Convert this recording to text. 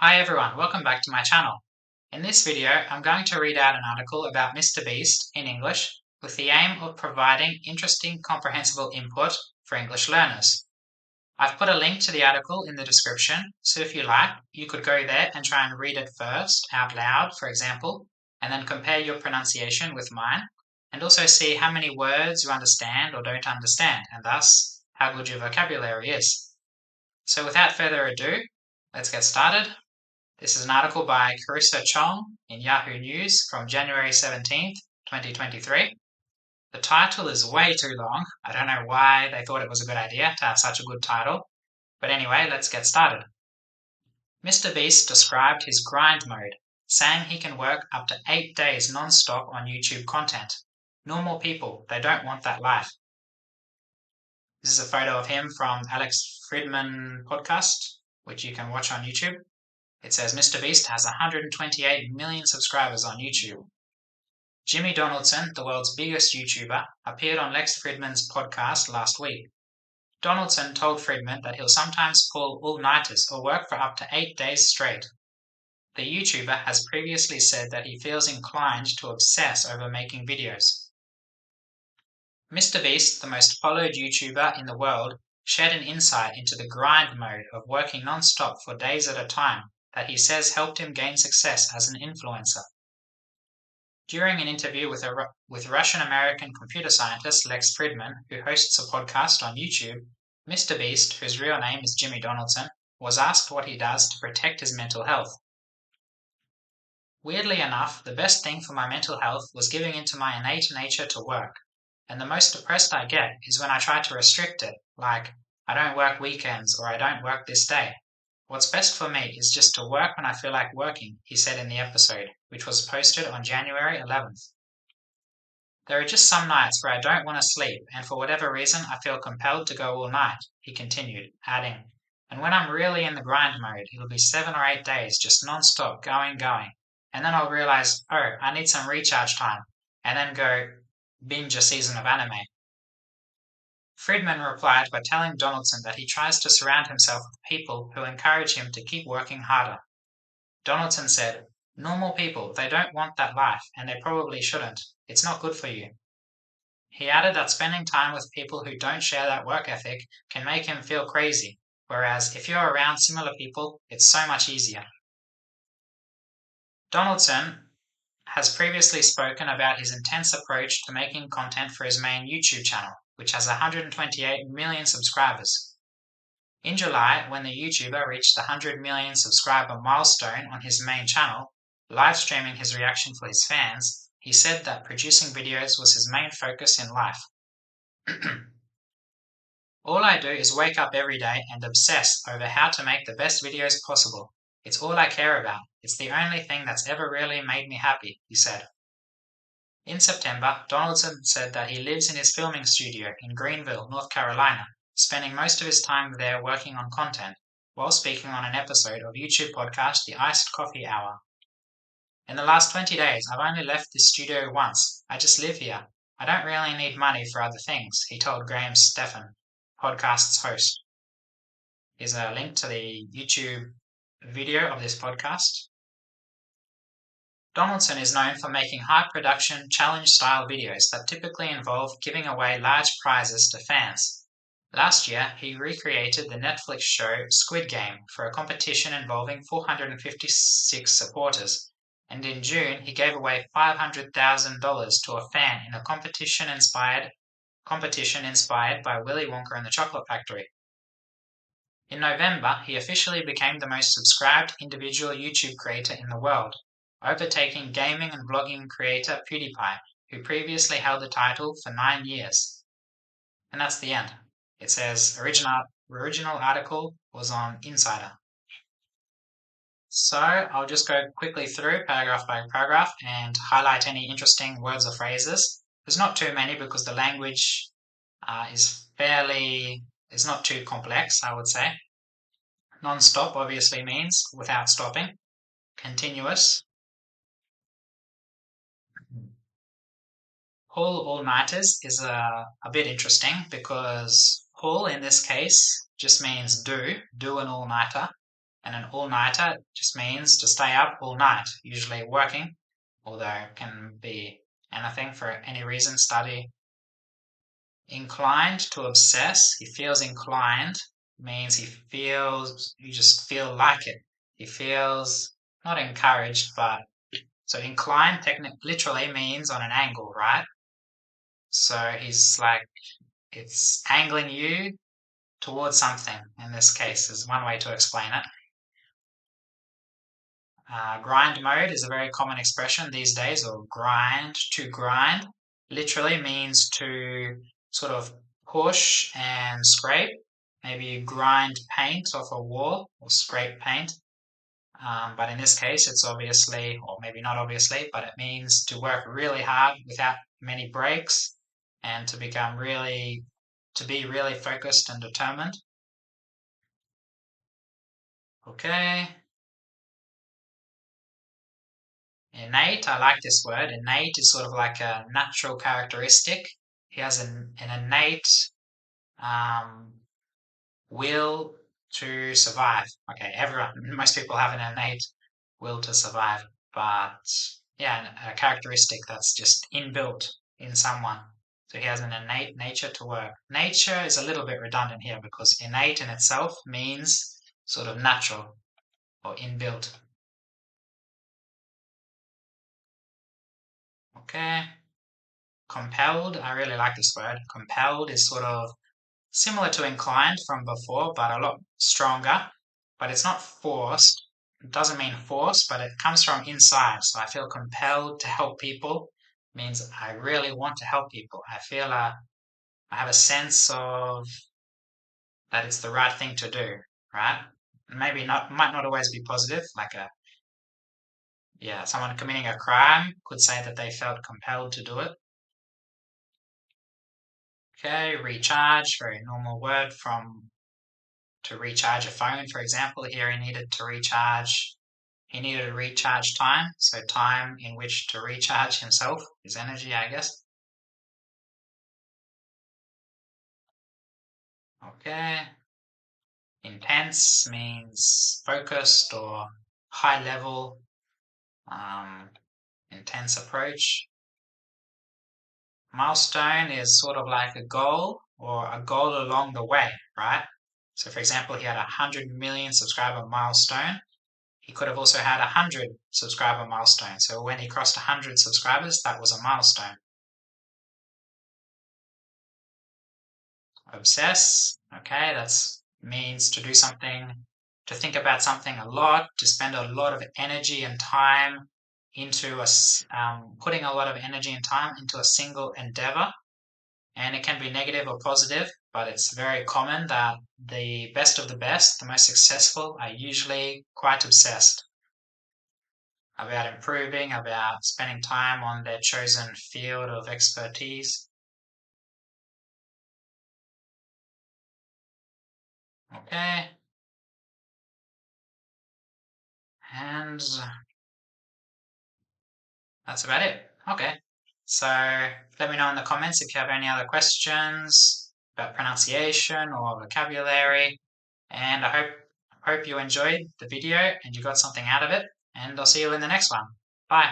Hi everyone, welcome back to my channel. In this video, I'm going to read out an article about MrBeast in English with the aim of providing interesting comprehensible input for English learners. I've put a link to the article in the description, so if you like, you could go there and try and read it first, out loud, for example, and then compare your pronunciation with mine, and also see how many words you understand or don't understand, and thus how good your vocabulary is. So without further ado, let's get started. This is an article by Carissa Chong in Yahoo News from January 17th, 2023. The title is way too long. I don't know why they thought it was a good idea to have such a good title. But anyway, let's get started. MrBeast described his grind mode, saying he can work up to 8 days non-stop on YouTube content. Normal people, they don't want that life. This is a photo of him from Alex Fridman podcast, which you can watch on YouTube. It says MrBeast has 128 million subscribers on YouTube. Jimmy Donaldson, the world's biggest YouTuber, appeared on Lex Fridman's podcast last week. Donaldson told Fridman that he'll sometimes pull all-nighters or work for up to 8 days straight. The YouTuber has previously said that he feels inclined to obsess over making videos. MrBeast, the most followed YouTuber in the world, shared an insight into the grind mode of working non-stop for days at a time that he says helped him gain success as an influencer. During an interview with Russian-American computer scientist Lex Fridman, who hosts a podcast on YouTube, MrBeast, whose real name is Jimmy Donaldson, was asked what he does to protect his mental health. Weirdly enough, the best thing for my mental health was giving into my innate nature to work, and the most depressed I get is when I try to restrict it, like, I don't work weekends or I don't work this day. What's best for me is just to work when I feel like working, he said in the episode, which was posted on January 11th. There are just some nights where I don't want to sleep, and for whatever reason I feel compelled to go all night, he continued, adding, and when I'm really in the grind mode, it'll be 7 or 8 days just non-stop going, and then I'll realize, oh, I need some recharge time, and then go binge a season of anime. Fridman replied by telling Donaldson that he tries to surround himself with people who encourage him to keep working harder. Donaldson said, normal people, they don't want that life, and they probably shouldn't. It's not good for you. He added that spending time with people who don't share that work ethic can make him feel crazy, whereas if you're around similar people, it's so much easier. Donaldson has previously spoken about his intense approach to making content for his main YouTube channel, which has 128 million subscribers. In July, when the YouTuber reached the 100 million subscriber milestone on his main channel, live streaming his reaction for his fans, he said that producing videos was his main focus in life. All I do is wake up every day and obsess over how to make the best videos possible. It's all I care about. It's the only thing that's ever really made me happy, he said. In September, Donaldson said that he lives in his filming studio in Greenville, North Carolina, spending most of his time there working on content, while speaking on an episode of YouTube podcast The Iced Coffee Hour. In the last 20 days, I've only left this studio once. I just live here. I don't really need money for other things, he told Graham Stephan, podcast's host. Here's a link to the YouTube video of this podcast. Donaldson is known for making high-production, challenge-style videos that typically involve giving away large prizes to fans. Last year, he recreated the Netflix show Squid Game for a competition involving 456 supporters, and in June he gave away $500,000 to a fan in a competition inspired by Willy Wonka and the Chocolate Factory. In November, he officially became the most subscribed individual YouTube creator in the world, overtaking gaming and blogging creator PewDiePie, who previously held the title for 9 years. And that's the end. It says original article was on Insider. So I'll just go quickly through paragraph by paragraph and highlight any interesting words or phrases. There's not too many because the language is not too complex, I would say. Non-stop obviously means without stopping. Continuous. Pull all-nighters is a bit interesting because pull in this case just means do an all-nighter, And an all-nighter just means to stay up all night, usually working, although it can be anything for any reason, study. Inclined to obsess, he feels inclined, means you just feel like it. He feels not encouraged, but so inclined literally means on an angle, right? So he's like, it's angling you towards something, in this case, is one way to explain it. Grind mode is a very common expression these days, or to grind, literally means to sort of push and scrape. Maybe you grind paint off a wall or scrape paint. But in this case, it's obviously, or maybe not obviously, but it means to work really hard without many breaks and to be really focused and determined. Okay. Innate, I like this word. Innate is sort of like a natural characteristic. He has an innate will to survive. Okay, most people have an innate will to survive, but yeah, a characteristic that's just inbuilt in someone. So he has an innate nature to work. Nature is a little bit redundant here because innate in itself means sort of natural or inbuilt. Okay. Compelled, I really like this word. Compelled is sort of similar to inclined from before, but a lot stronger. But it's not forced. It doesn't mean force, but it comes from inside. So I feel compelled to help people means I really want to help people. I feel I have a sense of that it's the right thing to do, right? Maybe not, might not always be positive. Someone committing a crime could say that they felt compelled to do it. Okay, recharge, very normal word to recharge a phone, for example. Here he needed a recharge time, so time in which to recharge himself, his energy, I guess. Okay. Intense means focused or high level, intense approach. Milestone is sort of like a goal or a goal along the way, right? So for example, he had 100 million subscriber milestone. He could have also had 100 subscriber milestone. So when he crossed 100 subscribers, that was a milestone. Obsess, okay, that's means to do something, to think about something a lot, to spend a lot of energy and time into putting a lot of energy and time into a single endeavor. And it can be negative or positive, but it's very common that the best of the best, the most successful, are usually quite obsessed about improving, about spending time on their chosen field of expertise. Okay. And that's about it. Okay. So let me know in the comments if you have any other questions about pronunciation or vocabulary. And I hope you enjoyed the video and you got something out of it. And I'll see you in the next one. Bye.